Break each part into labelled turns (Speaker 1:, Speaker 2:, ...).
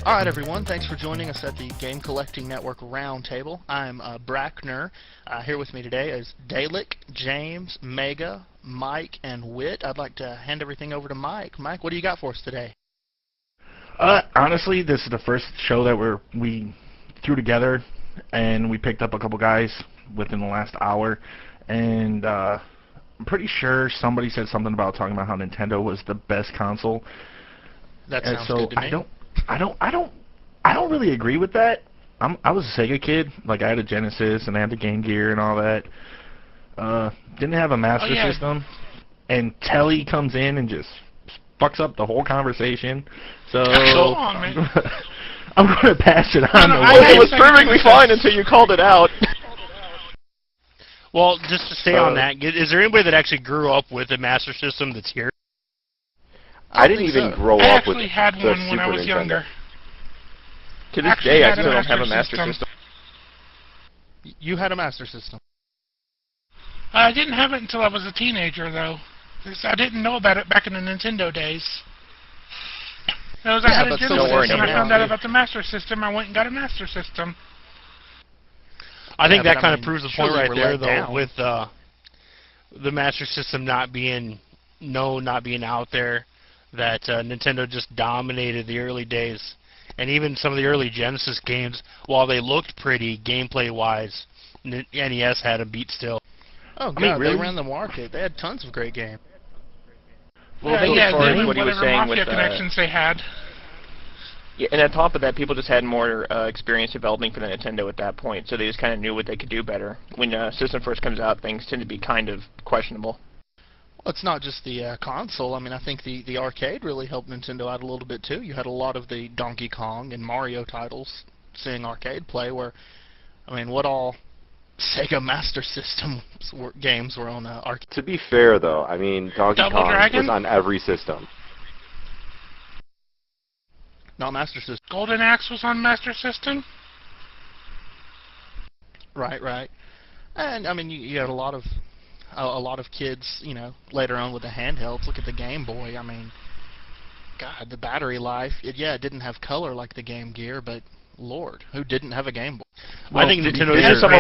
Speaker 1: Alright everyone, thanks for joining us at the Game Collecting Network Roundtable. I'm Brackner. Here with me today is Dalek, James, Mega, Mike, and Wit. I'd like to hand everything over to Mike. Mike, what do you got for us today?
Speaker 2: Honestly, this is the first show that we threw together, and we picked up a couple guys within the last hour, and I'm pretty sure somebody said something about talking about how Nintendo was the best console.
Speaker 1: That sounds good to me.
Speaker 2: I don't really agree with that. I was a Sega kid. Like, I had a Genesis and I had the Game Gear and all that. Didn't have a Master System, and Telly comes in and just fucks up the whole conversation. So
Speaker 3: go on, man.
Speaker 2: I'm going to pass it on.
Speaker 4: It was perfectly fine until you called it out.
Speaker 3: Well, just to stay on that, is there anybody that actually grew up with a Master System that's here?
Speaker 4: I didn't even grow
Speaker 3: I
Speaker 4: up with
Speaker 3: actually had
Speaker 4: the
Speaker 3: one when I
Speaker 4: Super
Speaker 3: was
Speaker 4: Nintendo.
Speaker 3: younger.
Speaker 4: To this day, I still don't have a Master System.
Speaker 1: You had a Master System.
Speaker 3: I didn't have it until I was a teenager, though. I didn't know about it back in the Nintendo days. I had a Genesis, and I found out about the Master System. I went and got a Master System.
Speaker 1: I
Speaker 3: think
Speaker 1: that
Speaker 3: kind of proves the point right there, though, with the Master System not being out there, that Nintendo just dominated the early days. And even some of the early Genesis games, while they looked pretty gameplay-wise, NES had them beat still.
Speaker 1: Oh, God, really? They ran the market. They had tons of great games.
Speaker 4: Well, what he was saying with
Speaker 3: connections they had.
Speaker 4: Yeah, and on top of that, people just had more experience developing for the Nintendo at that point, so they just kind of knew what they could do better. When a system first comes out, things tend to be kind of questionable.
Speaker 1: Well, it's not just the console. I mean, I think the arcade really helped Nintendo out a little bit, too. You had a lot of the Donkey Kong and Mario titles seeing arcade play where, I mean, what all Sega Master System games were on arcade.
Speaker 5: To be fair, though, I mean, Donkey Kong was on every system.
Speaker 1: Not Master System.
Speaker 3: Golden Axe was on Master System?
Speaker 1: Right. And, I mean, you had a lot of kids, you know, later on with the handhelds. Look at the Game Boy. I mean, God, the battery life. It didn't have color like the Game Gear, but Lord, who didn't have a Game Boy?
Speaker 3: Well, I think Nintendo.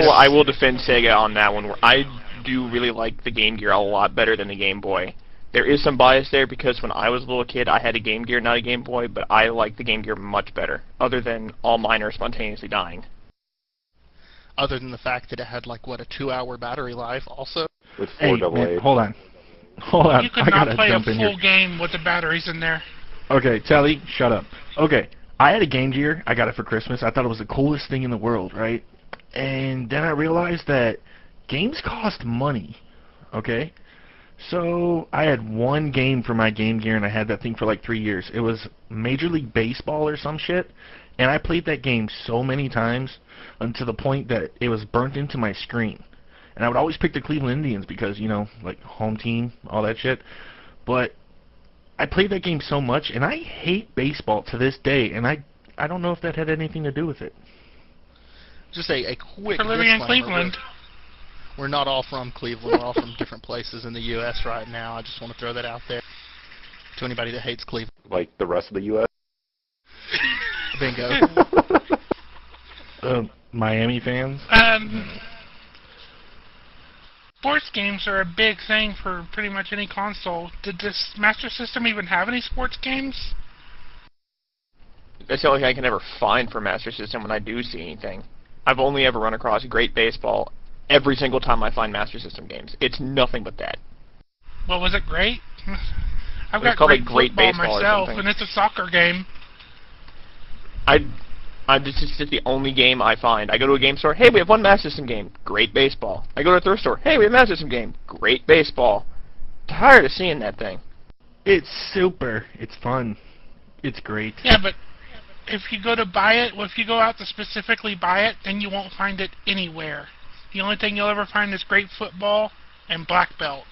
Speaker 4: I will defend Sega on that one. Where I do really like the Game Gear a lot better than the Game Boy. There is some bias there because when I was a little kid, I had a Game Gear, not a Game Boy, but I like the Game Gear much better. Other than all mine are spontaneously dying.
Speaker 1: Other than the fact that it had like what, a 2-hour battery life, also.
Speaker 5: With 4
Speaker 2: man, hold on.
Speaker 3: You could not play a full game with the batteries in there.
Speaker 2: Okay, Telly, shut up. Okay, I had a Game Gear. I got it for Christmas. I thought it was the coolest thing in the world, right? And then I realized that games cost money, okay? So I had one game for my Game Gear, and I had that thing for like 3 years. It was Major League Baseball or some shit, and I played that game so many times until the point that it was burnt into my screen. And I would always pick the Cleveland Indians because, you know, like home team, all that shit. But I played that game so much, and I hate baseball to this day, and I don't know if that had anything to do with it.
Speaker 1: Just a quick
Speaker 3: For living in Cleveland.
Speaker 1: We're not all from Cleveland. We're all from different places in the U.S. right now. I just want to throw that out there to anybody that hates Cleveland.
Speaker 5: Like the rest of the U.S.?
Speaker 1: Bingo.
Speaker 2: Miami fans?
Speaker 3: Sports games are a big thing for pretty much any console. Did this Master System even have any sports games?
Speaker 4: That's the only thing I can ever find for Master System when I do see anything. I've only ever run across Great Baseball every single time I find Master System games. It's nothing but that.
Speaker 3: Well, was it great? I've got
Speaker 4: Great
Speaker 3: football
Speaker 4: Baseball
Speaker 3: myself, and it's a soccer game.
Speaker 4: This is just the only game I find. I go to a game store, hey, we have one Master System game. Great Baseball. I go to a thrift store, hey, we have a Master System game. Great Baseball. Tired of seeing that thing.
Speaker 2: It's super. It's fun. It's great.
Speaker 3: Yeah, but if you go to buy it, well, if you go out to specifically buy it, then you won't find it anywhere. The only thing you'll ever find is Great Football and Black Belt.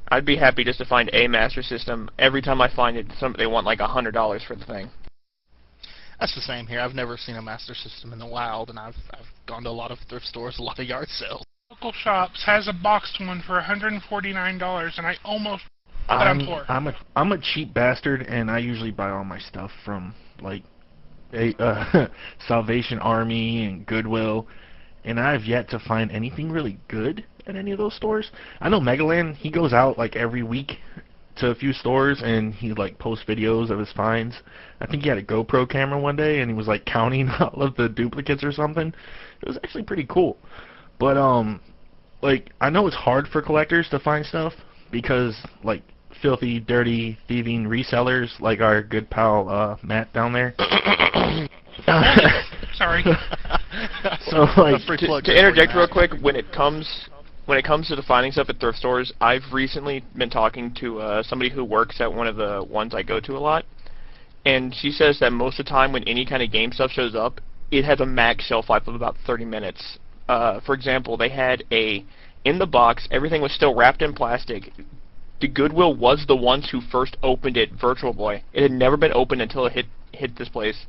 Speaker 4: I'd be happy just to find a Master System. Every time I find it, they want like $100 for the thing.
Speaker 1: That's the same here. I've never seen a Master System in the wild, and I've gone to a lot of thrift stores, a lot of yard sales.
Speaker 3: Local Shops has a boxed one for $149, and I almost put on for.
Speaker 2: I'm a cheap bastard, and I usually buy all my stuff from like Salvation Army and Goodwill, and I've yet to find anything really good at any of those stores. I know Megaland, he goes out like every week to a few stores and he like posts videos of his finds. I think he had a GoPro camera one day and he was like counting all of the duplicates or something. It was actually pretty cool. But like I know it's hard for collectors to find stuff because like filthy, dirty, thieving resellers like our good pal Matt down there.
Speaker 6: Sorry.
Speaker 2: So like
Speaker 4: to interject real quick, when it comes to the finding stuff at thrift stores, I've recently been talking to somebody who works at one of the ones I go to a lot, and she says that most of the time when any kind of game stuff shows up, it has a max shelf life of about 30 minutes. For example, they had in the box, everything was still wrapped in plastic. The Goodwill was the ones who first opened it, Virtual Boy. It had never been opened until it hit this place,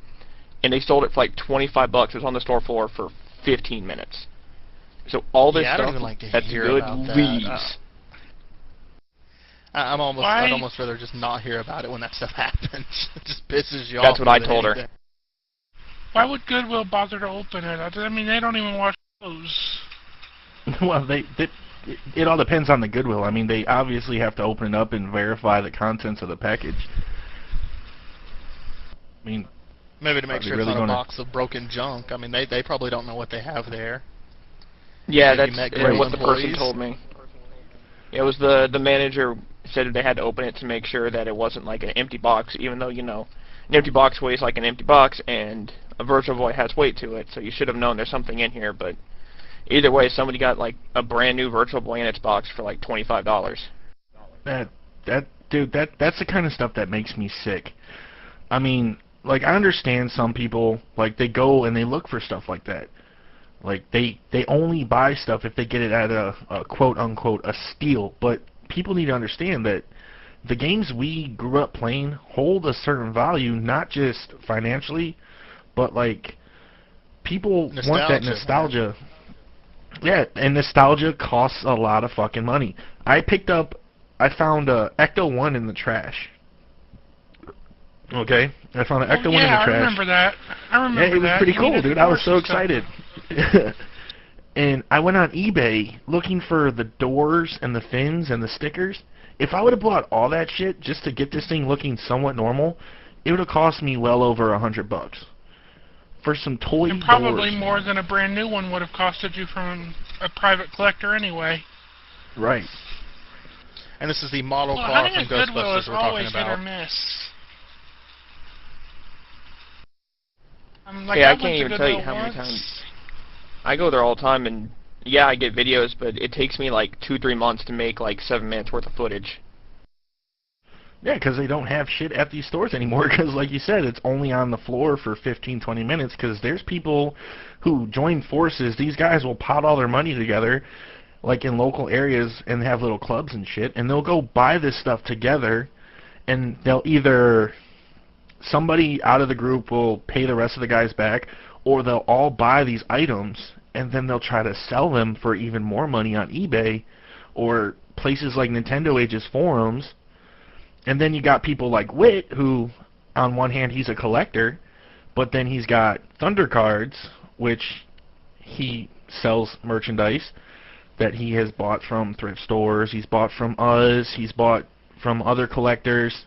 Speaker 4: and they sold it for like $25. It was on the store floor for 15 minutes. So all this stuff that's good leaves.
Speaker 1: I'd almost rather just not hear about it when that stuff happens. It just pisses you off.
Speaker 4: That's what I told her.
Speaker 6: Why would Goodwill bother to open it? I mean, they don't even wash clothes.
Speaker 2: Well, it all depends on the Goodwill. I mean, they obviously have to open it up and verify the contents of the package. I mean,
Speaker 1: maybe to make sure it's not a box of broken junk. I mean, they probably don't know what they have there.
Speaker 4: Yeah, that's what the person told me. It was the manager said they had to open it to make sure that it wasn't like an empty box, even though, you know, an empty box weighs like an empty box, and a Virtual Boy has weight to it, so you should have known there's something in here, but either way, somebody got like a brand new Virtual Boy in its box for like $25.
Speaker 2: Dude, that's the kind of stuff that makes me sick. I mean, like, I understand some people, like, they go and they look for stuff like that. Like, they only buy stuff if they get it at a quote-unquote, a steal. But people need to understand that the games we grew up playing hold a certain value, not just financially, but, like, people want that nostalgia. Yeah, and nostalgia costs a lot of fucking money. I found Ecto 1 in the trash. Okay? I found an Ecto 1 in the trash.
Speaker 6: Yeah, I remember that.
Speaker 2: Yeah, it was pretty cool, dude. I was so excited. And I went on eBay looking for the doors and the fins and the stickers. If I would have bought all that shit just to get this thing looking somewhat normal, it would have cost me well over $100 for some toy doors.
Speaker 6: And probably more than a brand new one would have costed you from a private collector anyway.
Speaker 2: Right.
Speaker 1: And this is the model car from Ghostbusters we're talking about.
Speaker 6: Hit or miss.
Speaker 4: I can't even tell you how many times I go there all the time, and yeah, I get videos, but it takes me like 2-3 months to make like 7 minutes worth of footage.
Speaker 2: Yeah, because they don't have shit at these stores anymore, because like you said, it's only on the floor for 15-20 minutes, because there's people who join forces. These guys will pot all their money together, like in local areas, and have little clubs and shit, and they'll go buy this stuff together, and they'll either... somebody out of the group will pay the rest of the guys back, or they'll all buy these items, and then they'll try to sell them for even more money on eBay, or places like Nintendo Ages forums. And then you got people like Wit, who, on one hand, he's a collector, but then he's got Thunder Cards, which he sells merchandise that he has bought from thrift stores, he's bought from us, he's bought from other collectors.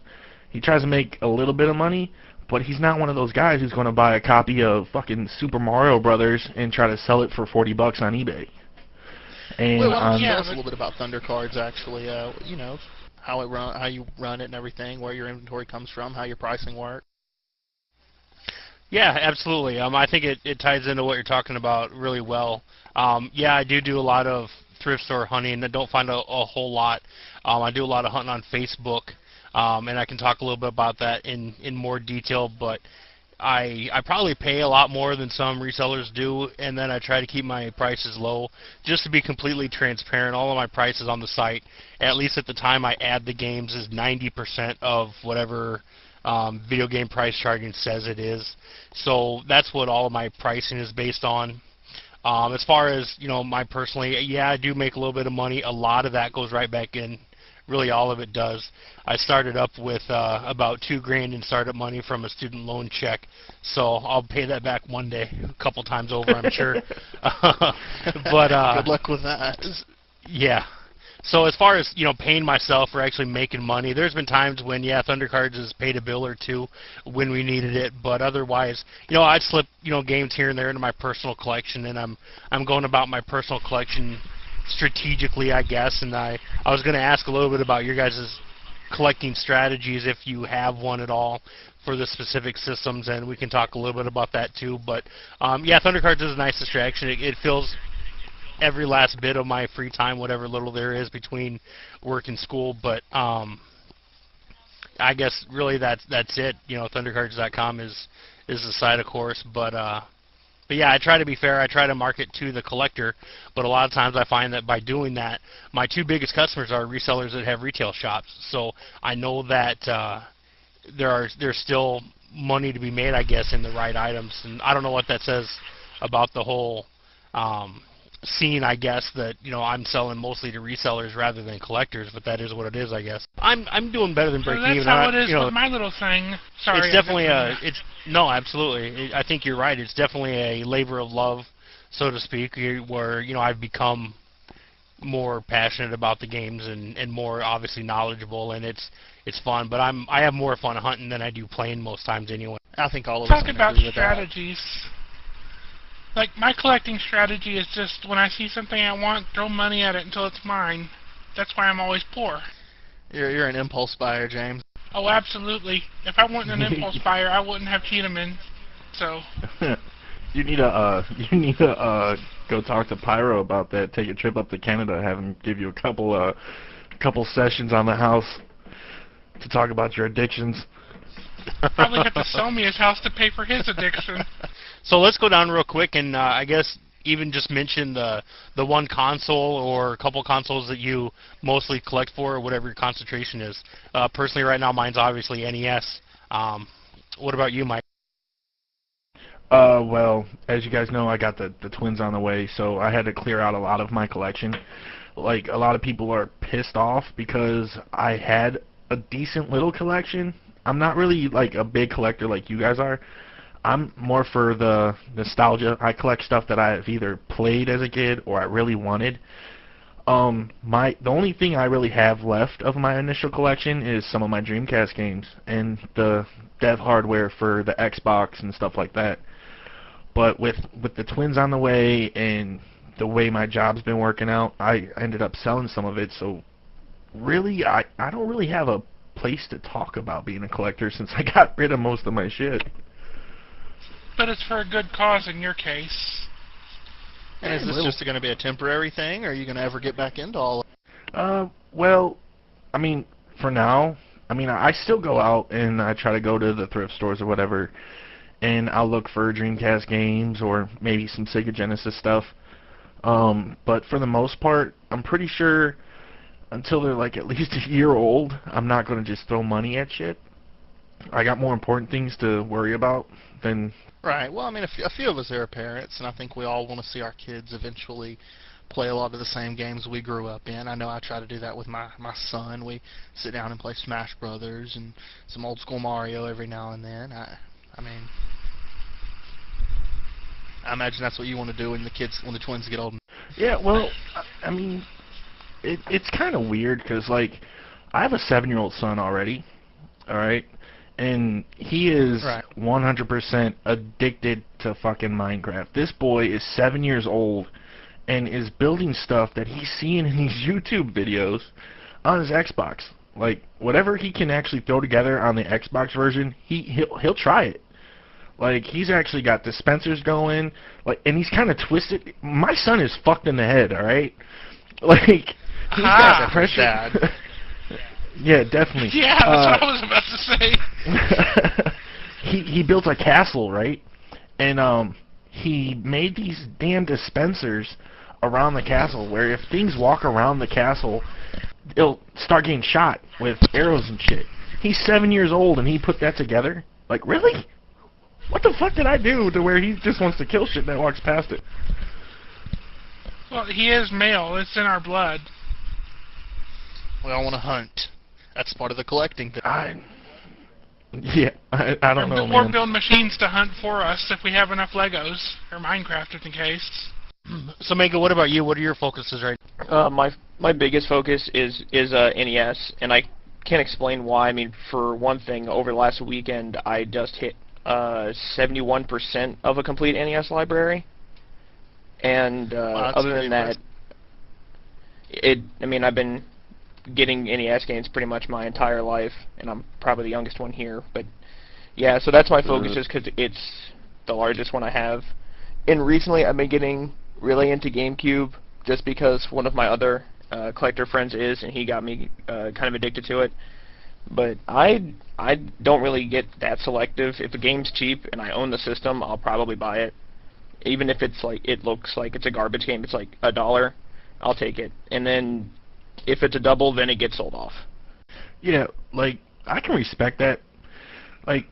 Speaker 2: He tries to make a little bit of money, but he's not one of those guys who's going to buy a copy of fucking Super Mario Brothers and try to sell it for $40 on eBay. And
Speaker 1: well, why don't you tell us a little bit about Thunder Cards, actually? You know, how you run it and everything, where your inventory comes from, how your pricing works.
Speaker 3: Yeah, absolutely. I think it ties into what you're talking about really well. Yeah, I do a lot of thrift store hunting. I don't find a whole lot. I do a lot of hunting on Facebook. And I can talk a little bit about that in more detail, but I probably pay a lot more than some resellers do, and then I try to keep my prices low. Just to be completely transparent, all of my prices on the site, at least at the time I add the games, is 90% of whatever video game price charging says it is. So that's what all of my pricing is based on. As far as, you know, my personally, yeah, I do make a little bit of money. A lot of that goes right back in, really all of it does. I started up with about $2,000 in startup money from a student loan check, so I'll pay that back one day, a couple times over, I'm sure. But
Speaker 1: good luck with that.
Speaker 3: Yeah. So as far as, you know, paying myself or actually making money, there's been times when, yeah, Thundercards has paid a bill or two when we needed it, but otherwise, you know, I'd slip, you know, games here and there into my personal collection, and I'm going about my personal collection strategically, I guess. And I was going to ask a little bit about your guys' collecting strategies, if you have one at all, for the specific systems, and we can talk a little bit about that too. But yeah, Thundercards is a nice distraction. It fills every last bit of my free time, whatever little there is between work and school. But I guess really that's it. You know, Thundercards.com is the site, of course. But yeah, I try to be fair. I try to market to the collector. But a lot of times I find that by doing that, my two biggest customers are resellers that have retail shops. So I know that there's still money to be made, I guess, in the right items. And I don't know what that says about the whole scene, I guess, that, you know, I'm selling mostly to resellers rather than collectors, but that is what it is, I guess. I'm doing better than breaking even.
Speaker 6: That's how it is, you know, with my little thing. Sorry.
Speaker 3: It's definitely no, absolutely. I think you're right. It's definitely a labor of love, so to speak, where, you know, I've become more passionate about the games and more obviously knowledgeable, and it's fun. But I have more fun hunting than I do playing most times anyway.
Speaker 1: I think all of us
Speaker 6: talk about strategies. Like, my collecting strategy is just, when I see something I want, throw money at it until it's mine. That's why I'm always poor.
Speaker 1: You're an impulse buyer, James.
Speaker 6: Oh, absolutely. If I wasn't an impulse buyer, I wouldn't have Cheetamin. So.
Speaker 2: You need to go talk to Pyro about that. Take a trip up to Canada, have him give you a couple sessions on the house to talk about your addictions.
Speaker 6: Probably have to sell me his house to pay for his addiction.
Speaker 3: So let's go down real quick and I guess even just mention the one console or a couple consoles that you mostly collect for, or whatever your concentration is. Personally, right now, mine's obviously NES. What about you, Mike?
Speaker 2: Well, as you guys know, I got the twins on the way, so I had to clear out a lot of my collection. Like, a lot of people are pissed off because I had a decent little collection. I'm not really, like, a big collector like you guys are. I'm more for the nostalgia. I collect stuff that I've either played as a kid or I really wanted. The only thing I really have left of my initial collection is some of my Dreamcast games and the dev hardware for the Xbox and stuff like that. But with the twins on the way and the way my job's been working out, I ended up selling some of it. So really, I don't really have a place to talk about being a collector since I got rid of most of my shit.
Speaker 6: But it's for a good cause in your case.
Speaker 1: And is this just going to be a temporary thing, or are you going to ever get back into all of it?
Speaker 2: Well, I mean, for now, I mean, I still go out and I try to go to the thrift stores or whatever, and I'll look for Dreamcast games or maybe some Sega Genesis stuff. But for the most part, I'm pretty sure until they're like at least a year old, I'm not going to just throw money at shit. I got more important things to worry about than...
Speaker 1: Right. Well, I mean, a few of us are parents, and I think we all want to see our kids eventually play a lot of the same games we grew up in. I know I try to do that with my son. We sit down and play Smash Brothers and some old school Mario every now and then. I mean, I imagine that's what you want to do when the twins get old.
Speaker 2: Yeah. Well, I mean, it's kind of weird because, like, I have a 7-year-old son already. All right. And he is 100% addicted to fucking Minecraft. This boy is 7 years old and is building stuff that he's seeing in these YouTube videos on his Xbox. Like, whatever he can actually throw together on the Xbox version, he'll try it. Like, he's actually got dispensers going, like, and he's kind of twisted. My son is fucked in the head, all right? Like, he's got pressure. Yeah, definitely.
Speaker 6: Yeah, that's what I was about to say.
Speaker 2: He built a castle, right? And he made these damn dispensers around the castle where if things walk around the castle, they'll start getting shot with arrows and shit. He's 7 years old and he put that together? Like, really? What the fuck did I do to where he just wants to kill shit that walks past it?
Speaker 6: Well, he is male. It's in our blood.
Speaker 1: We all want to hunt. That's part of the collecting thing.
Speaker 2: I don't know,
Speaker 6: Or
Speaker 2: man.
Speaker 6: build machines to hunt for us if we have enough Legos, or Minecraft, just in case.
Speaker 3: So, Mega, what about you? What are your focuses right now?
Speaker 4: My biggest focus is NES, and I can't explain why. I mean, for one thing, over the last weekend, I just hit 71% of a complete NES library, and
Speaker 1: Wow,
Speaker 4: other than that, I mean, I've been getting NES games pretty much my entire life, and I'm probably the youngest one here, but yeah, so that's my focus, just because it's the largest one I have. And recently, I've been getting really into GameCube, just because one of my other collector friends is, and he got me kind of addicted to it. But I don't really get that selective. If a game's cheap and I own the system, I'll probably buy it. Even if it's like, it looks like it's a garbage game, it's like $1, I'll take it. And then if it's a double, then it gets sold off.
Speaker 2: Yeah, like, I can respect that. Like,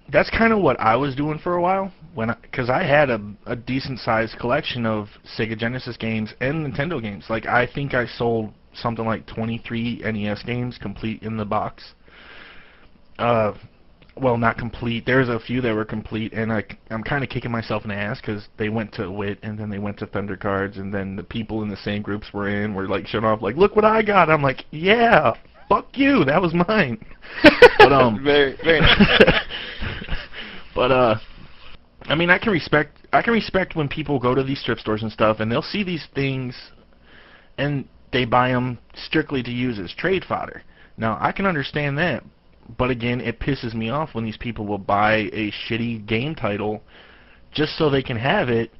Speaker 2: that's kind of what I was doing for a while, because I had a decent-sized collection of Sega Genesis games and Nintendo games. Like, I think I sold something like 23 NES games complete in the box. Well, not complete. There's a few that were complete, and I'm kind of kicking myself in the ass because they went to WIT, and then they went to Thunder Cards, and then the people in the same groups were like showing off, like, look what I got. I'm like, yeah, fuck you, that was mine. But
Speaker 4: very nice.
Speaker 2: But I mean, I can respect when people go to these strip stores and stuff, and they'll see these things, and they buy them strictly to use as trade fodder. Now, I can understand that. But again, it pisses me off when these people will buy a shitty game title just so they can have it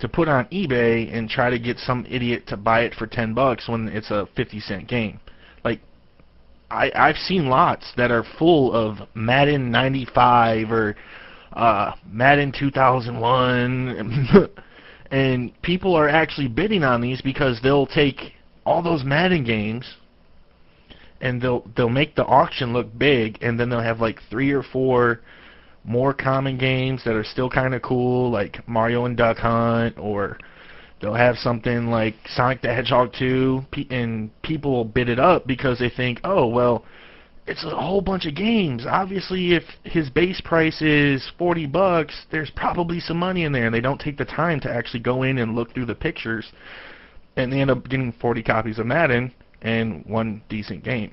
Speaker 2: to put on eBay and try to get some idiot to buy it for $10 when it's a 50-cent game. Like, I've seen lots that are full of Madden 95 or Madden 2001, and people are actually bidding on these because they'll take all those Madden games and they'll make the auction look big, and then they'll have like 3 or 4 more common games that are still kind of cool, like Mario and Duck Hunt, or they'll have something like Sonic the Hedgehog 2, and people will bid it up because they think, oh, well, it's a whole bunch of games. Obviously, if his base price is $40, there's probably some money in there, and they don't take the time to actually go in and look through the pictures, and they end up getting 40 copies of Madden and one decent game.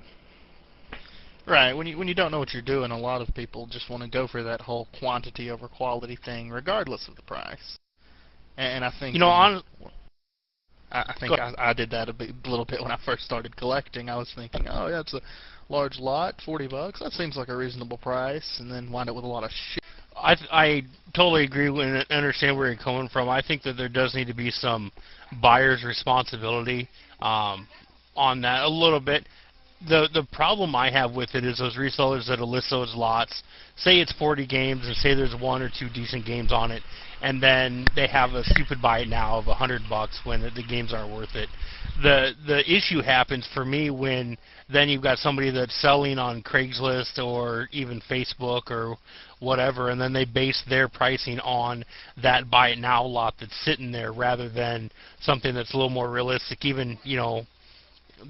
Speaker 1: Right. When you don't know what you're doing, a lot of people just want to go for that whole quantity over quality thing, regardless of the price. And I think I did that a little bit when I first started collecting. I was thinking, oh yeah, it's a large lot, $40. That seems like a reasonable price, and then wind up with a lot of shit.
Speaker 3: I totally agree and understand where you're coming from. I think that there does need to be some buyer's responsibility on that a little bit. The problem I have with it is those resellers that'll list those lots, say it's 40 games and say there's 1 or 2 decent games on it, and then they have a stupid buy it now of $100 when the games aren't worth it. The issue happens for me when then you've got somebody that's selling on Craigslist or even Facebook or whatever, and then they base their pricing on that buy it now lot that's sitting there rather than something that's a little more realistic, even, you know,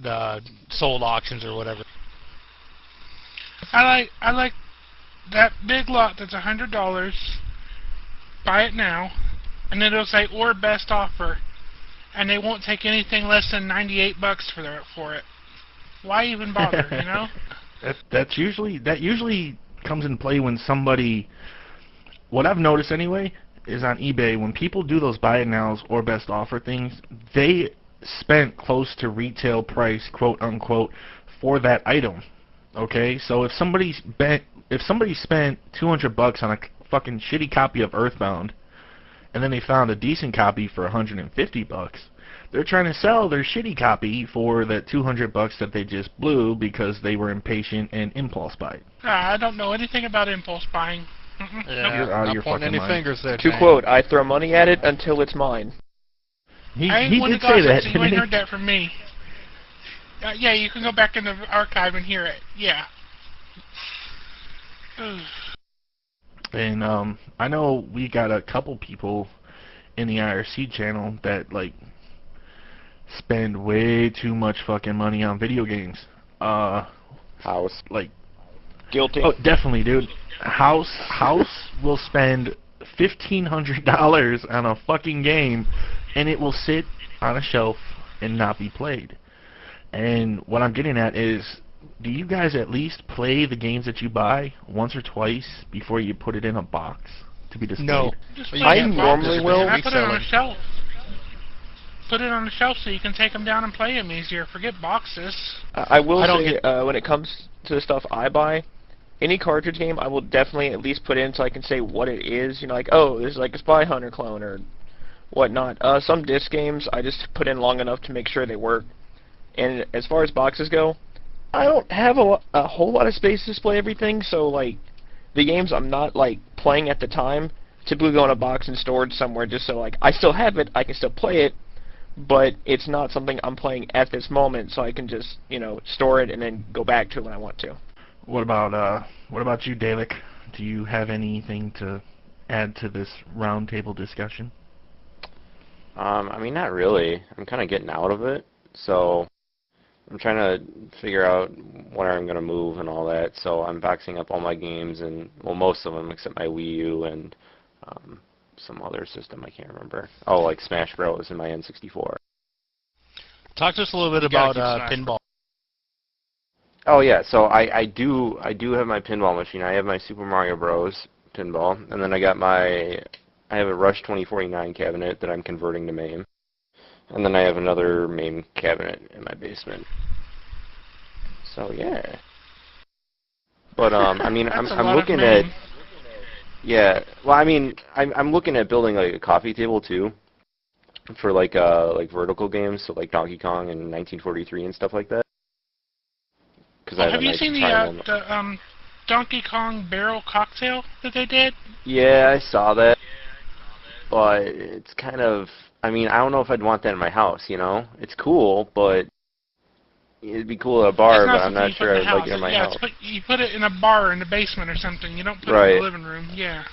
Speaker 3: the sold auctions or whatever.
Speaker 6: I like that big lot that's $100. Buy it now, and then it'll say or best offer, and they won't take anything less than $98 for it. Why even bother? You know.
Speaker 2: That usually comes in play when somebody. What I've noticed anyway is on eBay when people do those buy it nows or best offer things, they spent close to retail price, quote unquote, for that item. Okay, so if somebody spent $200 on a fucking shitty copy of Earthbound, and then they found a decent copy for $150, they're trying to sell their shitty copy for that $200 that they just blew because they were impatient and impulse buy.
Speaker 6: I don't know anything about impulse buying.
Speaker 1: Yeah,
Speaker 2: you're out of your
Speaker 1: pointing
Speaker 2: fucking
Speaker 1: any
Speaker 2: mind.
Speaker 1: fingers there.
Speaker 4: To quote, I throw money at it until it's mine.
Speaker 2: He
Speaker 6: one
Speaker 2: did
Speaker 6: to
Speaker 2: say
Speaker 6: gossip,
Speaker 2: that.
Speaker 6: so you ain't heard that from me. Yeah, you can go back in the archive and hear it. Yeah.
Speaker 2: And I know we got a couple people in the IRC channel that like spend way too much fucking money on video games.
Speaker 5: House.
Speaker 2: Like,
Speaker 4: Guilty.
Speaker 2: oh, definitely, dude. House will spend $1,500 on a fucking game, and it will sit on a shelf and not be played. And what I'm getting at is, do you guys at least play the games that you buy once or twice before you put it in a box to be displayed?
Speaker 3: No.
Speaker 4: I normally will.
Speaker 6: I put it on a shelf. Put it on a shelf so you can take them down and play them easier. Forget boxes.
Speaker 4: I will say, when it comes to the stuff I buy, any cartridge game I will definitely at least put in so I can say what it is. You know, like, oh, this is like a Spy Hunter clone or whatnot. Some disc games I just put in long enough to make sure they work. And as far as boxes go, I don't have a whole lot of space to display everything, so like the games I'm not like playing at the time typically go in a box and stored somewhere just so like I still have it, I can still play it, but it's not something I'm playing at this moment, so I can just, you know, store it and then go back to it when I want to.
Speaker 2: What about you, Dalek? Do you have anything to add to this roundtable discussion?
Speaker 5: I mean, not really. I'm kind of getting out of it, so I'm trying to figure out where I'm going to move and all that, so I'm boxing up all my games, and, well, most of them except my Wii U and some other system I can't remember. Oh, like Smash Bros. And my N64.
Speaker 3: Talk to us a little bit about pinball.
Speaker 5: Oh yeah, so I do have my pinball machine. I have my Super Mario Bros. Pinball, and then I have a Rush 2049 cabinet that I'm converting to MAME. And then I have another MAME cabinet in my basement. So yeah. But I mean, I'm looking at, yeah. Well, I mean, I'm looking at building like a coffee table too, for like vertical games, so like Donkey Kong and 1943 and stuff like that.
Speaker 6: Have you seen the Donkey Kong barrel cocktail that they did?
Speaker 5: Yeah, I saw that. But it's kind of, I mean, I don't know if I'd want that in my house, you know? It's cool, but it'd be cool at a bar, but I'm not sure I'd like it in my house.
Speaker 6: You put it in a bar in the basement or something. You don't put it in the living room. Yeah.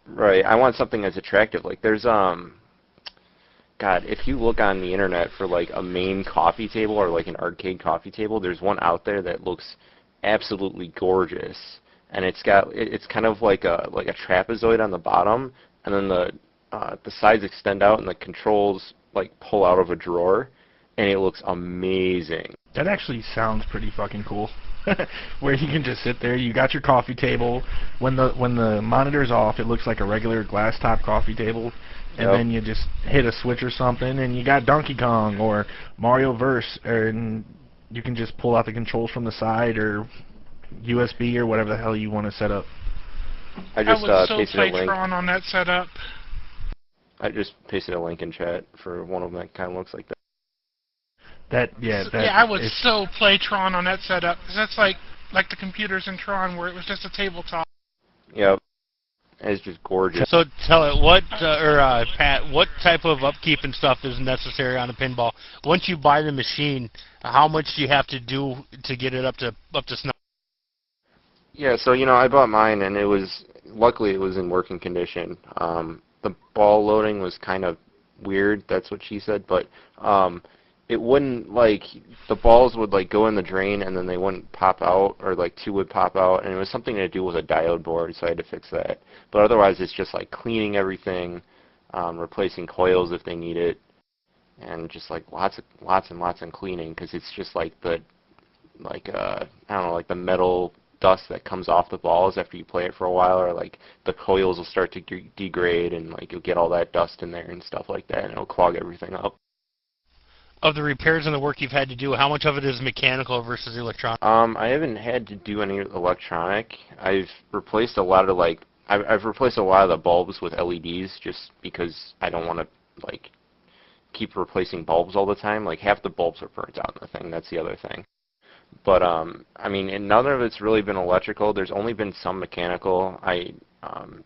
Speaker 5: Right. I want something that's attractive. Like, there's, God, if you look on the internet for, like, a main coffee table or, like, an arcade coffee table, there's one out there that looks absolutely gorgeous. And it's kind of like a trapezoid on the bottom, and then the sides extend out and the controls like pull out of a drawer, and it looks amazing.
Speaker 2: That actually sounds pretty fucking cool. Where you can just sit there, you got your coffee table. When the monitor's off, it looks like a regular glass top coffee table, and then you just hit a switch or something, and you got Donkey Kong or Mario Verse, and you can just pull out the controls from the side or USB or whatever the hell you want to set up.
Speaker 5: I just
Speaker 6: pasted a link. On that setup.
Speaker 5: I just pasted a link in chat for one of them that kind of looks like that.
Speaker 6: I would so play Tron on that setup, because that's like the computers in Tron where it was just a tabletop.
Speaker 5: Yep. It's just gorgeous.
Speaker 3: So tell it, Pat, what type of upkeep and stuff is necessary on a pinball? Once you buy the machine, how much do you have to do to get it up to snuff?
Speaker 5: Yeah, so, you know, I bought mine, and luckily it was in working condition. The ball loading was kind of weird, that's what she said, but it wouldn't, like, the balls would, like, go in the drain, and then they wouldn't pop out, or, like, two would pop out, and it was something to do with a diode board, so I had to fix that. But otherwise, it's just, like, cleaning everything, replacing coils if they need it, and just, like, lots and lots of cleaning, because it's just, like, I don't know, like, the metal dust that comes off the balls after you play it for a while, or like the coils will start to degrade, and like you'll get all that dust in there and stuff like that, and it'll clog everything up.
Speaker 3: Of the repairs and the work you've had to do, how much of it is mechanical versus electronic?
Speaker 5: I haven't had to do any electronic. I've replaced a lot of I've replaced a lot of the bulbs with LEDs just because I don't want to like keep replacing bulbs all the time. Like half the bulbs are burnt out in the thing. That's the other thing. But, I mean, and none of it's really been electrical. There's only been some mechanical. I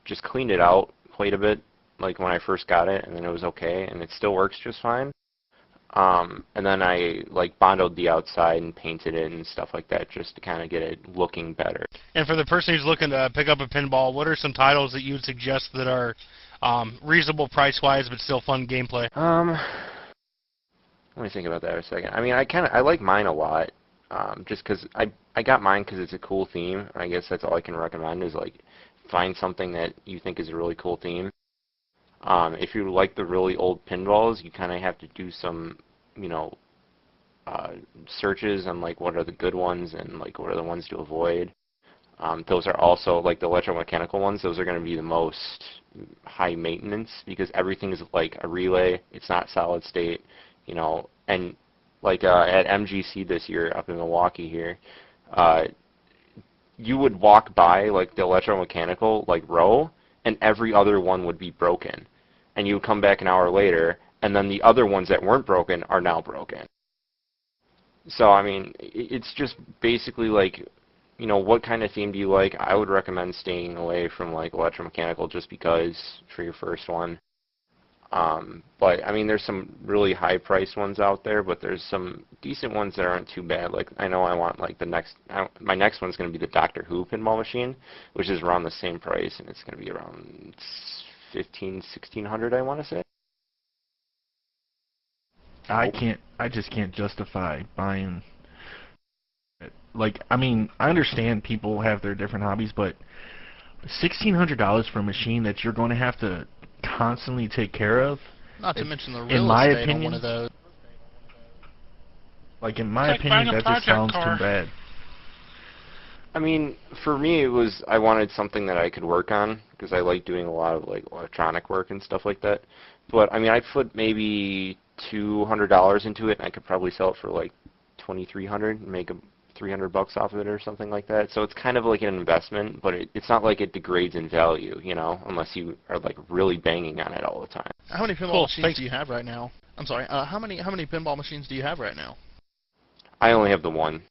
Speaker 5: just cleaned it out quite a bit, like when I first got it, and then it was okay, and it still works just fine. And then I, like, bondoed the outside and painted it and stuff like that just to kind of get it looking better.
Speaker 3: And for the person who's looking to pick up a pinball, what are some titles that you would suggest that are reasonable price-wise but still fun gameplay?
Speaker 5: Let me think about that for a second. I mean, I like mine a lot, just because I got mine because it's a cool theme. I guess that's all I can recommend is like find something that you think is a really cool theme. If you like the really old pinballs, you kind of have to do some, you know, searches on like what are the good ones and like what are the ones to avoid. Those are also like the electromechanical ones. Those are going to be the most high maintenance because everything is like a relay. It's not solid state, you know. And like at MGC this year up in Milwaukee here, you would walk by like the electromechanical like row, and every other one would be broken. And you would come back an hour later, and then the other ones that weren't broken are now broken. So I mean, it's just basically like, you know, what kind of theme do you like? I would recommend staying away from like electromechanical just because for your first one. But I mean, there's some really high-priced ones out there, but there's some decent ones that aren't too bad. Like I know I want like my next one's going to be the Doctor Who pinball machine, which is around the same price, and it's going to be around 1,500, 1,600, I want to say.
Speaker 2: I just can't justify buying it. Like, I mean, I understand people have their different hobbies, but $1,600 for a machine that you're going to have to constantly take care of.
Speaker 1: Not to mention the
Speaker 2: in
Speaker 1: real
Speaker 2: my
Speaker 1: estate on
Speaker 2: opinion,
Speaker 1: one of those.
Speaker 2: Like in my
Speaker 6: It's like buying
Speaker 2: opinion,
Speaker 6: a
Speaker 2: that just
Speaker 6: project
Speaker 2: sounds
Speaker 6: car.
Speaker 2: too bad.
Speaker 5: I mean, for me, it was I wanted something that I could work on because I like doing a lot of like electronic work and stuff like that. But I mean, I'd put maybe $200 into it, and I could probably sell it for like 2,300 and make $300 off of it or something like that. So it's kind of like an investment, but it's not like it degrades in value, you know, unless you are like really banging on it all the time.
Speaker 1: How many pinball machines do you have right now? I'm sorry. How many pinball machines do you have right now?
Speaker 5: I only have the one.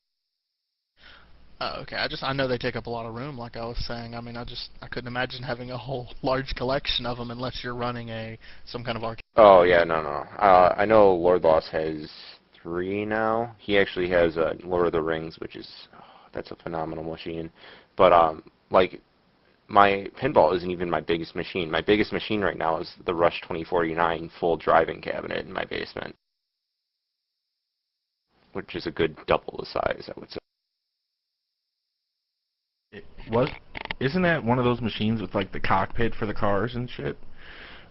Speaker 1: Oh, okay. I know they take up a lot of room, like I was saying. I mean, I couldn't imagine having a whole large collection of them unless you're running some kind of arcade.
Speaker 5: Oh yeah, no. I know Lord Loss has 3 now. He actually has Lord of the Rings, which is that's a phenomenal machine. But like my pinball isn't even my biggest machine. My biggest machine right now is the Rush 2049 full driving cabinet in my basement, which is a good double the size, I would say.
Speaker 2: Isn't that one of those machines with like the cockpit for the cars and shit?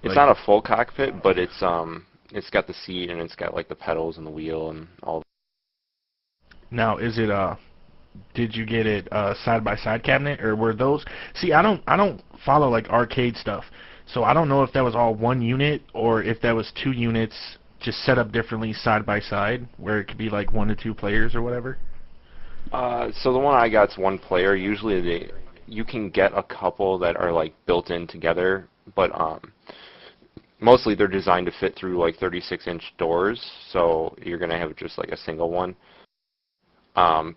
Speaker 5: It's
Speaker 2: Like,
Speaker 5: not a full cockpit, but it's got the seat and it's got like the pedals and the wheel and all.
Speaker 2: now is it did you get it side by side cabinet, or were those? See, I don't follow like arcade stuff, so I don't know if that was all one unit or if that was 2 units just set up differently side by side, where it could be like 1 to 2 players or whatever.
Speaker 5: So the one I got's 1 player. Usually you can get a couple that are like built in together, but mostly they're designed to fit through like 36-inch doors, so you're gonna have just like a single one.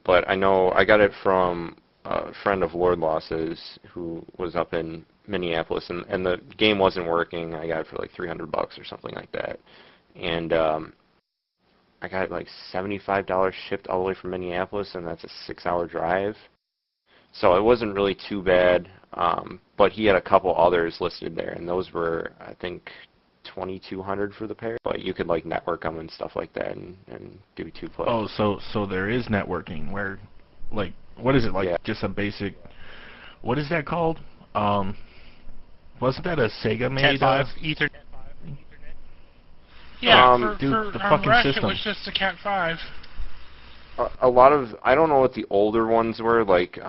Speaker 5: But I know I got it from a friend of Lord Loss's who was up in Minneapolis, and the game wasn't working. I got it for like $300 or something like that, and I got like $75 shipped all the way from Minneapolis, and that's a 6-hour drive. So it wasn't really too bad, but he had a couple others listed there, and those were, I think, $2,200 for the pair. But you could like network them and stuff like that, and do 2 players.
Speaker 2: Oh, so there is networking where, like, what is it like?
Speaker 5: Yeah.
Speaker 2: Just a basic. What is that called? Wasn't that a Sega made?
Speaker 3: Cat 5 Ethernet.
Speaker 6: Yeah,
Speaker 2: dude, the
Speaker 6: for
Speaker 2: fucking
Speaker 6: Rush
Speaker 2: system.
Speaker 6: it was just a Cat 5.
Speaker 5: A lot of I don't know what the older ones were like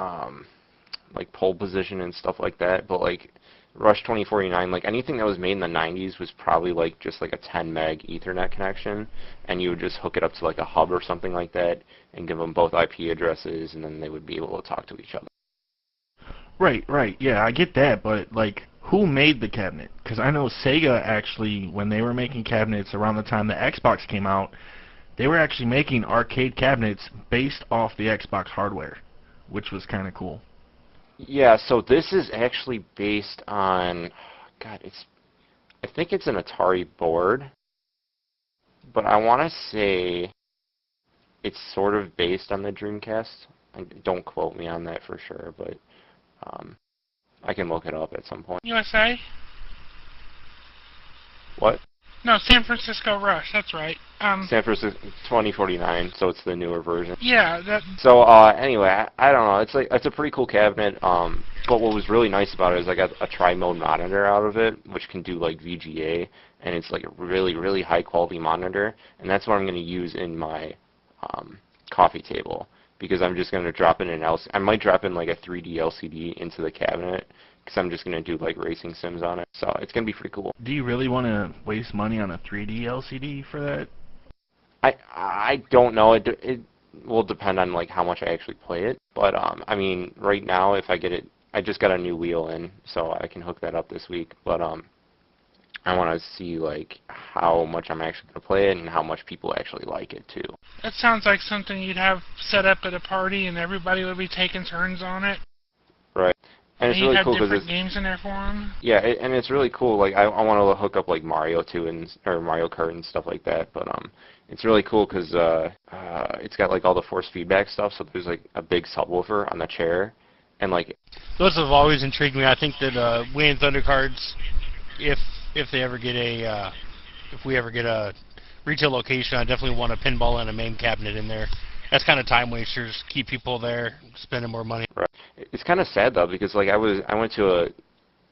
Speaker 5: pole position and stuff like that, but like Rush 2049, like anything that was made in the 90s was probably like just like a 10 meg Ethernet connection, and you would just hook it up to like a hub or something like that and give them both IP addresses, and then they would be able to talk to each other.
Speaker 2: Right. Yeah, I get that, but like, who made the cabinet? Because I know Sega actually, when they were making cabinets around the time the Xbox came out, they were actually making arcade cabinets based off the Xbox hardware, which was kind of cool.
Speaker 5: Yeah, so this is actually based on, God, I think it's an Atari board, but I want to say it's sort of based on the Dreamcast. Don't quote me on that for sure, but I can look it up at some point.
Speaker 6: USA?
Speaker 5: What?
Speaker 6: No, San Francisco Rush, that's right.
Speaker 5: San Francisco 2049, so it's the newer version.
Speaker 6: Yeah, that.
Speaker 5: So anyway, I don't know. It's a pretty cool cabinet. But what was really nice about it is I got a tri-mode monitor out of it, which can do like VGA, and it's like a really, really high quality monitor, and that's what I'm going to use in my coffee table, because I'm just going to drop in an LCD. I might drop in like a 3D LCD into the cabinet, because I'm just going to do like racing sims on it. So it's going to be pretty cool.
Speaker 2: Do you really want to waste money on a 3D LCD for that?
Speaker 5: I don't know. It will depend on like how much I actually play it. But I mean, right now, if I get it, I just got a new wheel in, so I can hook that up this week. But I want to see like how much I'm actually going to play it and how much people actually like it too.
Speaker 6: That sounds like something you'd have set up at a party, and everybody would be taking turns on it.
Speaker 5: Right. And it's really cool
Speaker 6: because
Speaker 5: it's
Speaker 6: games in there for them.
Speaker 5: Yeah, and it's really cool. Like I want to hook up like Mario or Mario Kart and stuff like that. But it's really cool because it's got like all the force feedback stuff. So there's like a big subwoofer on the chair, and like
Speaker 3: those have always intrigued me. I think that Wayne Thundercards, if they ever get if we ever get a retail location, I definitely want a pinball and a main cabinet in there. That's kind of time wasters. Keep people there spending more money.
Speaker 5: Right. It's kind of sad though, because like I went to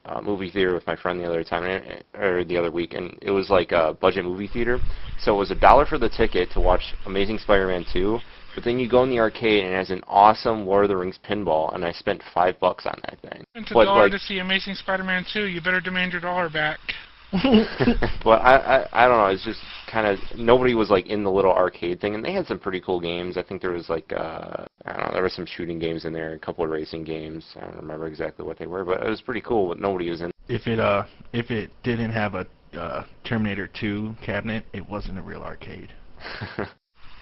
Speaker 5: a movie theater with my friend the other week, and it was like a budget movie theater. So it was $1 for the ticket to watch Amazing Spider-Man 2, but then you go in the arcade and it has an awesome Lord of the Rings pinball, and I spent $5 on that thing.
Speaker 6: It's $1 to see Amazing Spider-Man 2. You better demand your $1 back.
Speaker 5: But I don't know. It's just kind of nobody was like in the little arcade thing, and they had some pretty cool games. I think there was like I don't know, there were some shooting games in there, a couple of racing games. I don't remember exactly what they were, but it was pretty cool. But nobody was in.
Speaker 2: If it didn't have a Terminator 2 cabinet, it wasn't a real arcade.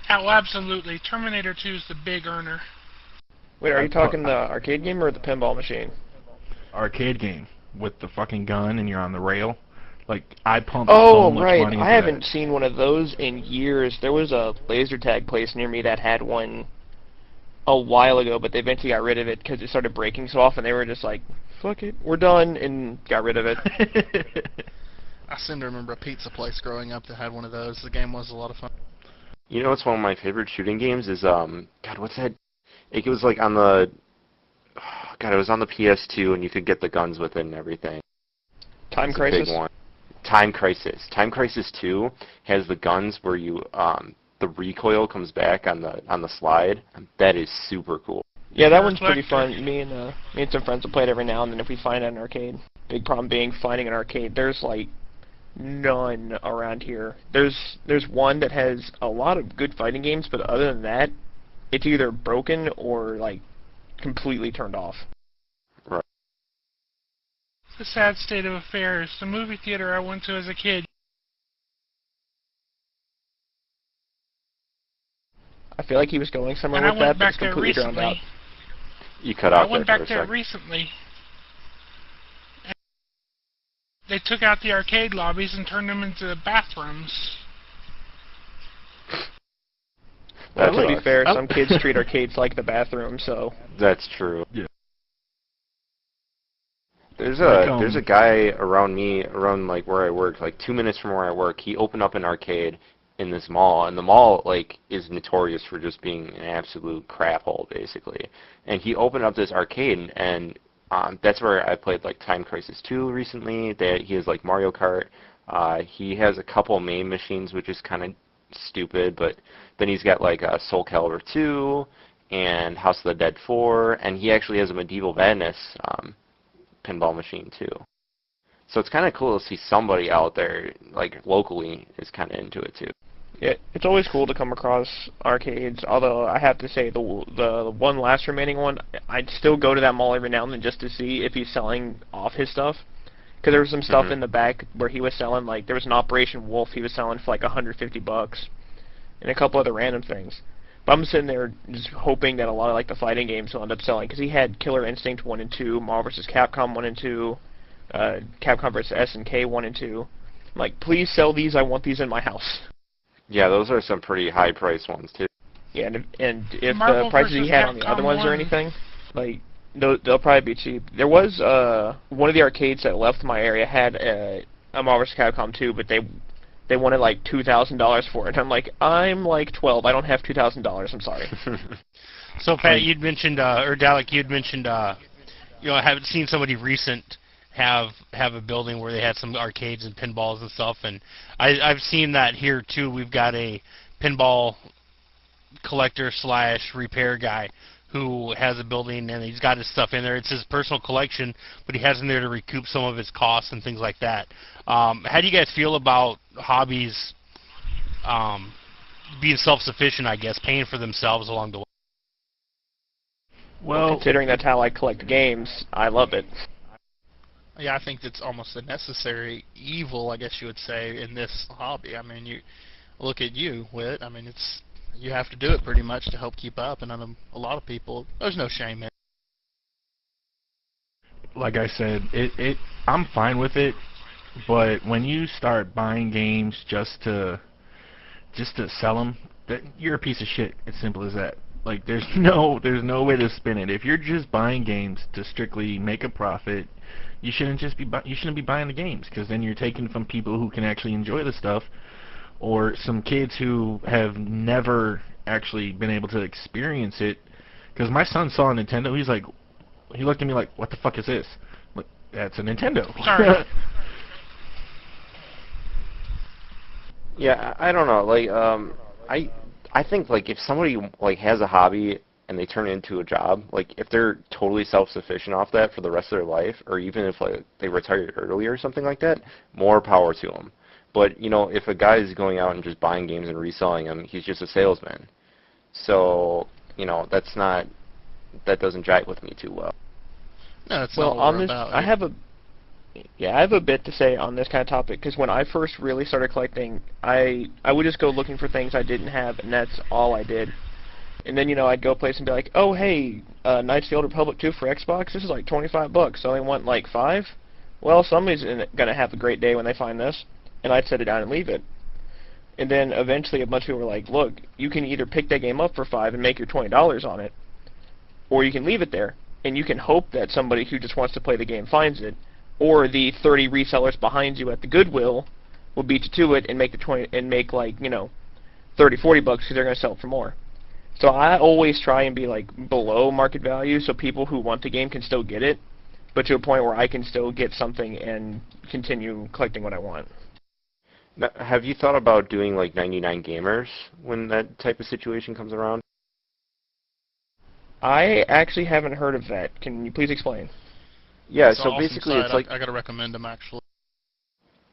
Speaker 6: Oh, absolutely. Terminator 2 is the big earner.
Speaker 7: Wait, are you talking the arcade game or the pinball machine?
Speaker 2: Arcade game with the fucking gun and you're on the rail. Like, I pumped
Speaker 7: so
Speaker 2: much
Speaker 7: right.
Speaker 2: money into
Speaker 7: I haven't
Speaker 2: that.
Speaker 7: seen one of those in years. There was a laser tag place near me that had one a while ago, but they eventually got rid of it because it started breaking so often. They were just like, fuck it, we're done, and got rid of it.
Speaker 1: I seem to remember a pizza place growing up that had one of those. The game was a lot of fun.
Speaker 5: You know what's one of my favorite shooting games is, God, what's that? It was like on the, God, it was on the PS2, and you could get the guns with it and everything.
Speaker 7: Time
Speaker 5: It's
Speaker 7: Crisis?
Speaker 5: a big one. Time Crisis. Time Crisis 2 has the guns where you, the recoil comes back on the slide. That is super cool.
Speaker 7: Yeah, that one's pretty fun. Me and some friends will play it every now and then if we find an arcade. Big problem being finding an arcade. There's like none around here. There's one that has a lot of good fighting games, but other than that, it's either broken or like completely turned off.
Speaker 5: Right.
Speaker 6: It's a sad state of affairs. The movie theater I went to as a kid.
Speaker 7: I feel like he was going somewhere
Speaker 6: And
Speaker 7: with
Speaker 6: I
Speaker 7: that,
Speaker 6: went
Speaker 7: but
Speaker 6: back
Speaker 7: it's
Speaker 6: there
Speaker 7: completely drowned out.
Speaker 6: recently.
Speaker 5: You cut out
Speaker 6: I went
Speaker 5: there
Speaker 6: back
Speaker 5: for a
Speaker 6: there
Speaker 5: sec.
Speaker 6: recently. They took out the arcade lobbies and turned them into bathrooms.
Speaker 7: Well, to be
Speaker 5: sucks.
Speaker 7: fair, some kids treat arcades like the bathroom, so...
Speaker 5: That's true.
Speaker 2: Yeah.
Speaker 5: There's
Speaker 2: Like,
Speaker 5: a guy around like where I work, like 2 minutes from where I work. He opened up an arcade in this mall, and the mall like is notorious for just being an absolute crap hole, basically. And he opened up this arcade, and that's where I played like Time Crisis 2 recently. He has like Mario Kart. He has a couple main machines, which is kind of stupid, but then he's got like Soul Calibur 2 and House of the Dead 4, and he actually has a Medieval Madness pinball machine too. So it's kind of cool to see somebody out there, like locally, is kind of into it too.
Speaker 7: Yeah, it's always cool to come across arcades, although I have to say the one last remaining one, I'd still go to that mall every now and then just to see if he's selling off his stuff. Because there was some stuff in the back where he was selling, like, there was an Operation Wolf he was selling for like $150, and a couple other random things. But I'm sitting there just hoping that a lot of like the fighting games will end up selling, because he had Killer Instinct 1 and 2, Marvel vs. Capcom 1 and 2, Capcom vs. SNK 1 and 2. I'm like, please sell these, I want these in my house.
Speaker 5: Yeah, those are some pretty high-priced ones too.
Speaker 7: Yeah, and if
Speaker 6: Marvel
Speaker 7: the prices he
Speaker 6: vs.
Speaker 7: had on the other
Speaker 6: Capcom
Speaker 7: ones or
Speaker 6: 1.
Speaker 7: anything, like, they'll probably be cheap. There was one of the arcades that left my area had a Marvel vs. Capcom 2, but they wanted like $2,000 for it. And I'm like, I'm like 12. I don't have $2,000. I'm sorry.
Speaker 3: So Pat, you'd mentioned, or Dalek, you'd mentioned, I haven't seen somebody recent have a building where they had some arcades and pinballs and stuff, and I've seen that here too. We've got a pinball collector / repair guy who has a building and he's got his stuff in there. It's his personal collection, but he has it in there to recoup some of his costs and things like that. How do you guys feel about hobbies being self-sufficient, I guess, paying for themselves along the way?
Speaker 7: Well, considering that's how I collect games, I love it.
Speaker 1: Yeah, I think it's almost a necessary evil, I guess you would say, in this hobby. I mean, you look at you, Whit. I mean, you have to do it pretty much to help keep up, and on a lot of people, there's no shame in it.
Speaker 2: Like I said, I'm fine with it, but when you start buying games just to sell them, you're a piece of shit. It's simple as that. Like there's no way to spin it. If you're just buying games to strictly make a profit, you shouldn't be buying the games, because then you're taking from people who can actually enjoy the stuff, or some kids who have never actually been able to experience it. Because my son saw a Nintendo, he looked at me like, "What the fuck is this?" I'm like, that's a Nintendo.
Speaker 6: Sorry.
Speaker 5: Yeah, I don't know. Like, I think like if somebody like has a hobby and they turn it into a job, like if they're totally self-sufficient off that for the rest of their life, or even if like they retired early or something like that, more power to them. But if a guy is going out and just buying games and reselling them, he's just a salesman. So that doesn't jive with me too well.
Speaker 1: No, it's
Speaker 7: well,
Speaker 1: not what
Speaker 7: on
Speaker 1: we're
Speaker 7: this,
Speaker 1: about.
Speaker 7: I have a bit to say on this kind of topic, because when I first really started collecting, I would just go looking for things I didn't have, and that's all I did. And then I'd go place and be like, oh hey, Knights of the Old Republic 2 for Xbox. This is like $25. So I only want like 5. Well, somebody's gonna have a great day when they find this, and I'd set it down and leave it. And then eventually a bunch of people were like, look, you can either pick that game up for 5 and make your $20 on it, or you can leave it there, and you can hope that somebody who just wants to play the game finds it, or the 30 resellers behind you at the Goodwill will beat you to it and make like, $30, $40 because they're going to sell it for more. So I always try and be like below market value so people who want the game can still get it, but to a point where I can still get something and continue collecting what I want.
Speaker 5: Now, have you thought about doing like 99 Gamers when that type of situation comes around?
Speaker 7: I actually haven't heard of that. Can you please explain?
Speaker 5: Yeah,
Speaker 1: It's
Speaker 5: so
Speaker 1: awesome
Speaker 5: basically
Speaker 1: site.
Speaker 5: it's like...
Speaker 1: I gotta recommend them, actually.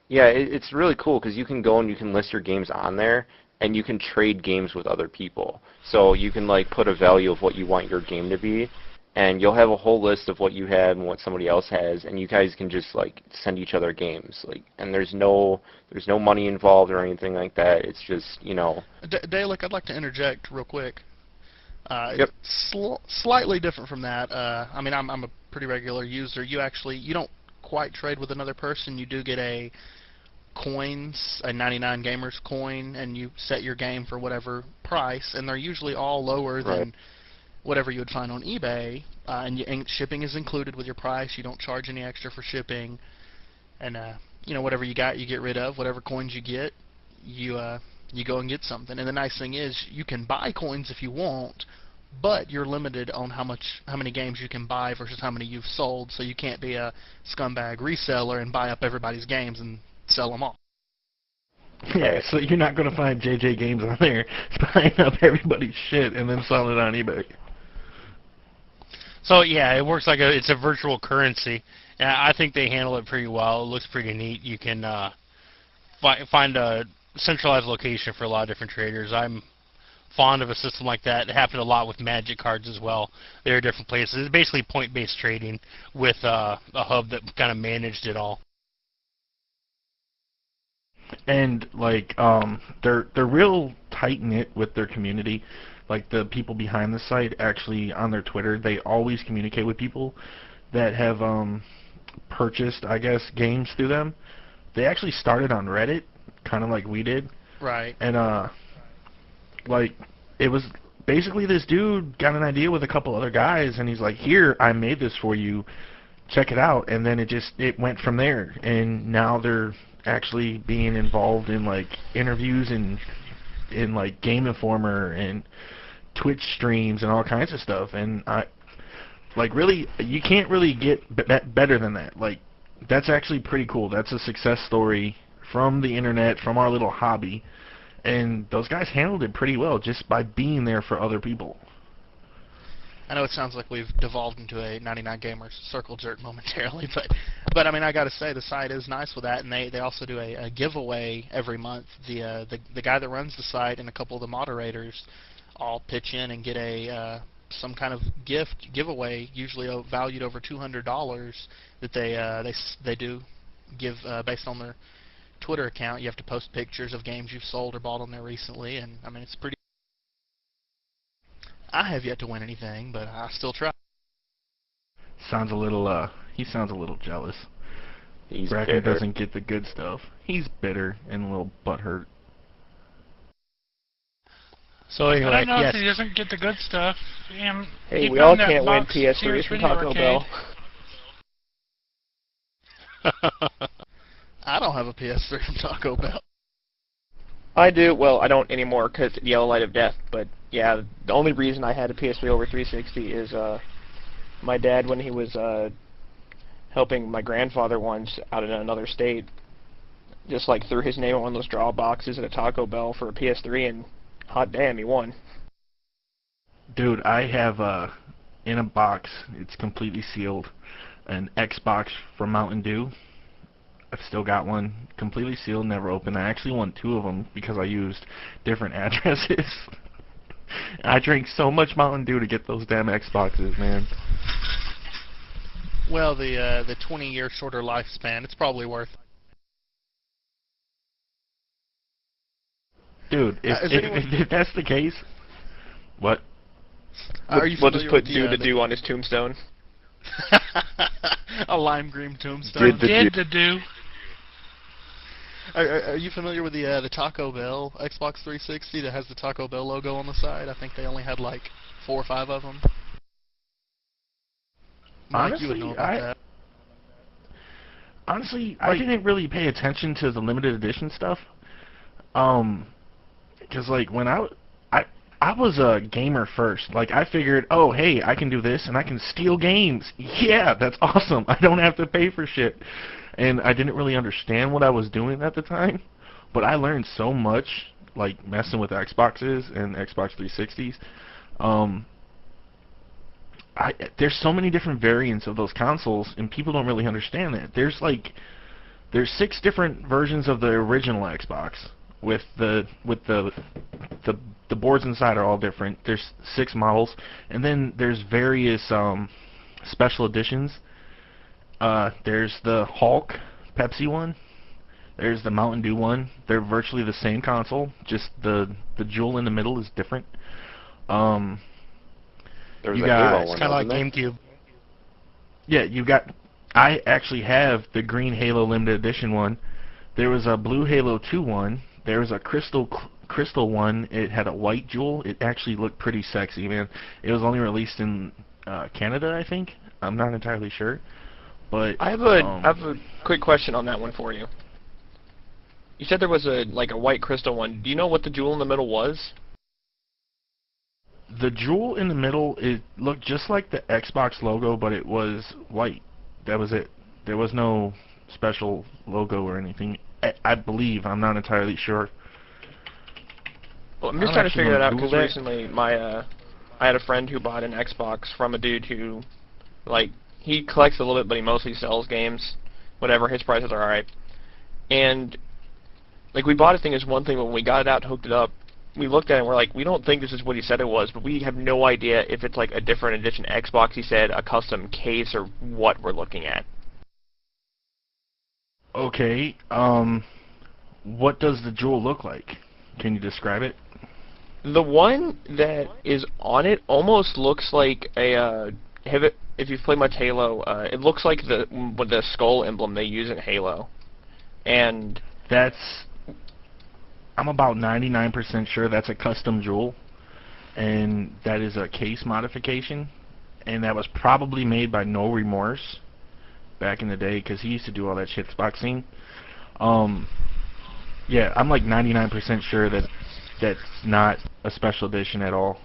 Speaker 5: Yeah, it's really cool because you can go and you can list your games on there, and you can trade games with other people. So you can like put a value of what you want your game to be, and you'll have a whole list of what you have and what somebody else has, and you guys can just like send each other games. And there's no money involved or anything like that. It's just
Speaker 1: Dalek, I'd like to interject real quick.
Speaker 5: Yep.
Speaker 1: Slightly different from that. I mean, I'm a pretty regular user. You don't quite trade with another person. You do get a 99 Gamers coin, and you set your game for whatever price, and they're usually all lower than whatever you would find on eBay. And shipping is included with your price. You don't charge any extra for shipping, and whatever you got, you get rid of. Whatever coins you get, you go and get something. And the nice thing is, you can buy coins if you want, but you're limited on how many games you can buy versus how many you've sold. So you can't be a scumbag reseller and buy up everybody's games and sell them all.
Speaker 2: Yeah, so you're not going to find JJ Games on there buying up everybody's shit and then selling it on eBay.
Speaker 3: So yeah, it works like it's a virtual currency, and I think they handle it pretty well. It looks pretty neat. You can find a centralized location for a lot of different traders. I'm fond of a system like that. It happened a lot with Magic cards as well. There are different places. It's basically point-based trading with a hub that kind of managed it all.
Speaker 2: And like they're real tight-knit with their community. Like the people behind the site, actually on their Twitter, they always communicate with people that have purchased, I guess, games through them. They actually started on Reddit, kind of like we did.
Speaker 1: Right.
Speaker 2: And like it was basically this dude got an idea with a couple other guys, and he's like, "Here, I made this for you. Check it out." And then it went from there. And now they're actually being involved in like interviews and in like Game Informer and Twitch streams and all kinds of stuff. And I like really, you can't really get better than that. Like that's actually pretty cool. That's a success story from the internet, from our little hobby, and those guys handled it pretty well just by being there for other people.
Speaker 1: I know it sounds like we've devolved into a 99 Gamers circle jerk momentarily, but I mean I got to say the site is nice with that, and they also do a giveaway every month. The guy that runs the site and a couple of the moderators all pitch in and get a some kind of giveaway, usually valued over $200, that they do give based on their Twitter account. You have to post pictures of games you've sold or bought on there recently, and I mean it's pretty. I have yet to win anything, but I still try.
Speaker 2: Sounds a little, he sounds a little jealous.
Speaker 5: He's
Speaker 2: Bracken
Speaker 5: bitter.
Speaker 2: doesn't get the good stuff. He's bitter and a little butthurt.
Speaker 3: So anyway,
Speaker 6: I don't know
Speaker 3: yes.
Speaker 6: if he doesn't get the good stuff.
Speaker 7: Hey,
Speaker 6: He
Speaker 7: we all
Speaker 6: found that
Speaker 7: can't win
Speaker 6: box
Speaker 7: PS3s
Speaker 6: Sears
Speaker 7: from
Speaker 6: Video
Speaker 7: Taco
Speaker 6: Arcade.
Speaker 7: Bell.
Speaker 1: I don't have a PS3 from Taco Bell.
Speaker 7: I do. Well, I don't anymore because Yellow Light of Death. But yeah, the only reason I had a PS3 over 360 is my dad, when he was helping my grandfather once out in another state, just like threw his name on one of those draw boxes at a Taco Bell for a PS3, and hot damn, he won.
Speaker 2: Dude, I have in a box, it's completely sealed, an Xbox from Mountain Dew. I've still got one, completely sealed, never opened. I actually won 2 of them because I used different addresses. I drank so much Mountain Dew to get those damn Xboxes, man.
Speaker 1: Well, the 20-year shorter lifespan, it's probably worth it.
Speaker 2: Dude, if that's the case, what?
Speaker 1: Are you
Speaker 7: We'll just
Speaker 1: familiar
Speaker 7: put
Speaker 1: with
Speaker 7: Do the Do on his tombstone.
Speaker 1: a lime green tombstone?
Speaker 6: Did the do.
Speaker 1: Are you familiar with the Taco Bell Xbox 360 that has the Taco Bell logo on the side? I think they only had like 4 or 5 of them. Mike, you would know about that.
Speaker 2: Honestly, I didn't really pay attention to the limited edition stuff. Because like when I was a gamer first. Like I figured, oh hey, I can do this and I can steal games. Yeah, that's awesome. I don't have to pay for shit. And I didn't really understand what I was doing at the time, but I learned so much, like messing with Xboxes and Xbox 360s. There's so many different variants of those consoles, and people don't really understand that. There's 6 different versions of the original Xbox, with the boards inside are all different. There's 6 models, and then there's various special editions. There's the Hulk Pepsi one. There's the Mountain Dew one. They're virtually the same console, just the jewel in the middle is different.
Speaker 5: There's
Speaker 2: you
Speaker 5: a
Speaker 2: got,
Speaker 5: Halo
Speaker 3: It's
Speaker 5: one,
Speaker 3: kind of like
Speaker 5: wasn't
Speaker 3: GameCube.
Speaker 2: yeah, you got. I actually have the green Halo limited edition one. There was a blue Halo 2 one. There was a crystal one. It had a white jewel. It actually looked pretty sexy, man. It was only released in Canada, I think. I'm not entirely sure. But
Speaker 7: I have a quick question on that one for you. You said there was a white crystal one. Do you know what the jewel in the middle was?
Speaker 2: the jewel in the middle, it looked just like the Xbox logo, but it was white. That was it. There was no special logo or anything. I believe. I'm not entirely sure.
Speaker 7: Well, I'm just trying to figure that out because recently I had a friend who bought an Xbox from a dude who, he collects a little bit, but he mostly sells games. Whatever, his prices are alright. And, we bought a thing as one thing, but when we got it out and hooked it up, we looked at it and we're like, we don't think this is what he said it was, but we have no idea if it's a different edition Xbox, he said, a custom case, or what we're looking at.
Speaker 2: Okay, what does the jewel look like? Can you describe it?
Speaker 7: The one that is on it almost looks like a, if you've played much Halo, it looks like the skull emblem they use in Halo. And
Speaker 2: I'm about 99% sure that's a custom jewel, and that is a case modification, and that was probably made by No Remorse back in the day, because he used to do all that shitboxing. Yeah, I'm like 99% sure that that's not a special edition at all.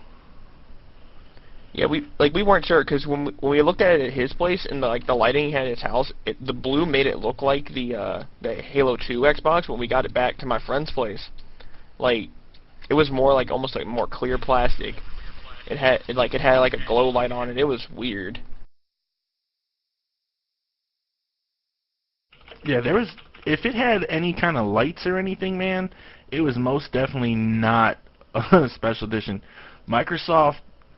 Speaker 7: Yeah, we weren't sure because when we looked at it at his place and the lighting he had in his house, the blue made it look like the Halo 2 Xbox. When we got it back to my friend's place, like it was more like almost like more clear plastic. It had like a glow light on it. It was weird.
Speaker 2: Yeah, there was. If it had any kind of lights or anything, man, it was most definitely not a special edition. Microsoft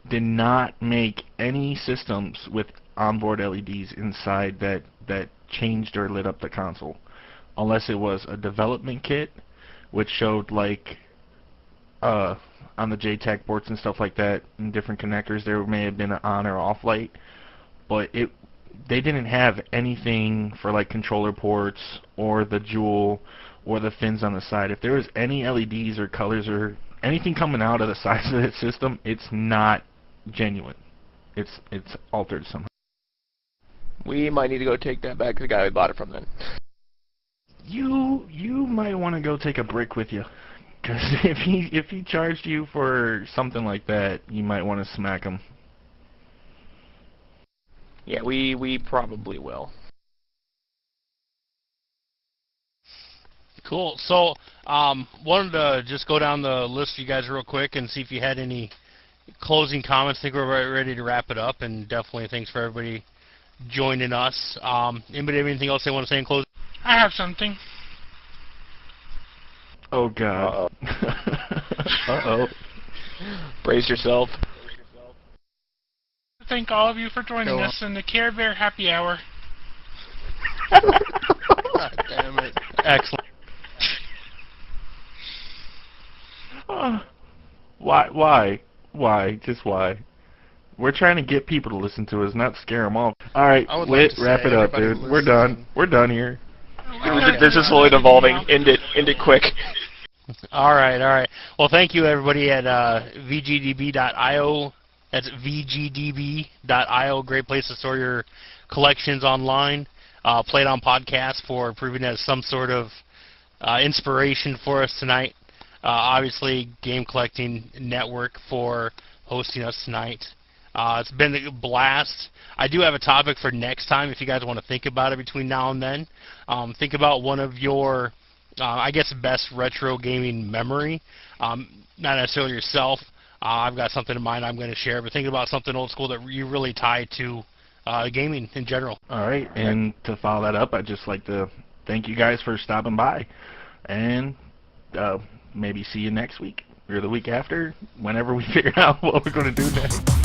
Speaker 2: did not make any systems with onboard LEDs inside that changed or lit up the console, unless it was a development kit, which showed like on the JTAG ports and stuff like that, and different connectors, there may have been an on or off light, but they didn't have anything for like controller ports or the jewel or the fins on the side. If there was any LEDs or colors or anything coming out of the sides of that system, it's not genuine. It's altered somehow.
Speaker 7: We might need to go take that back to the guy we bought it from then.
Speaker 2: You might want to go take a brick with you, because if he charged you for something like that, you might want to smack him.
Speaker 7: Yeah, we probably will.
Speaker 3: Cool. So, wanted to just go down the list for you guys real quick and see if you had any closing comments. I think we're ready to wrap it up, and definitely thanks for everybody joining us. Anybody have anything else they want to say in closing?
Speaker 6: I have something.
Speaker 2: Oh God. Uh-oh.
Speaker 7: Brace yourself.
Speaker 6: Thank all of you for joining us in the Care Bear Happy Hour.
Speaker 1: God damn it.
Speaker 3: Excellent.
Speaker 2: Why? Just why? We're trying to get people to listen to us, not scare them off. All right, wrap it up, dude. We're done. We're done here.
Speaker 7: This is slowly devolving. End it quick.
Speaker 3: All right. Well, thank you, everybody, at VGDB.io. That's VGDB.io. Great place to store your collections online. Play it on podcast for proving as some sort of inspiration for us tonight. Obviously, Game Collecting Network for hosting us tonight. It's been a blast. I do have a topic for next time if you guys want to think about it between now and then. Think about one of your, I guess, best retro gaming memory. Not necessarily yourself. I've got something in mind I'm going to share, but think about something old school that you really tie to gaming in general.
Speaker 2: All right, and to follow that up, I'd just like to thank you guys for stopping by, and maybe see you next week or the week after, whenever we figure out what we're going to do next.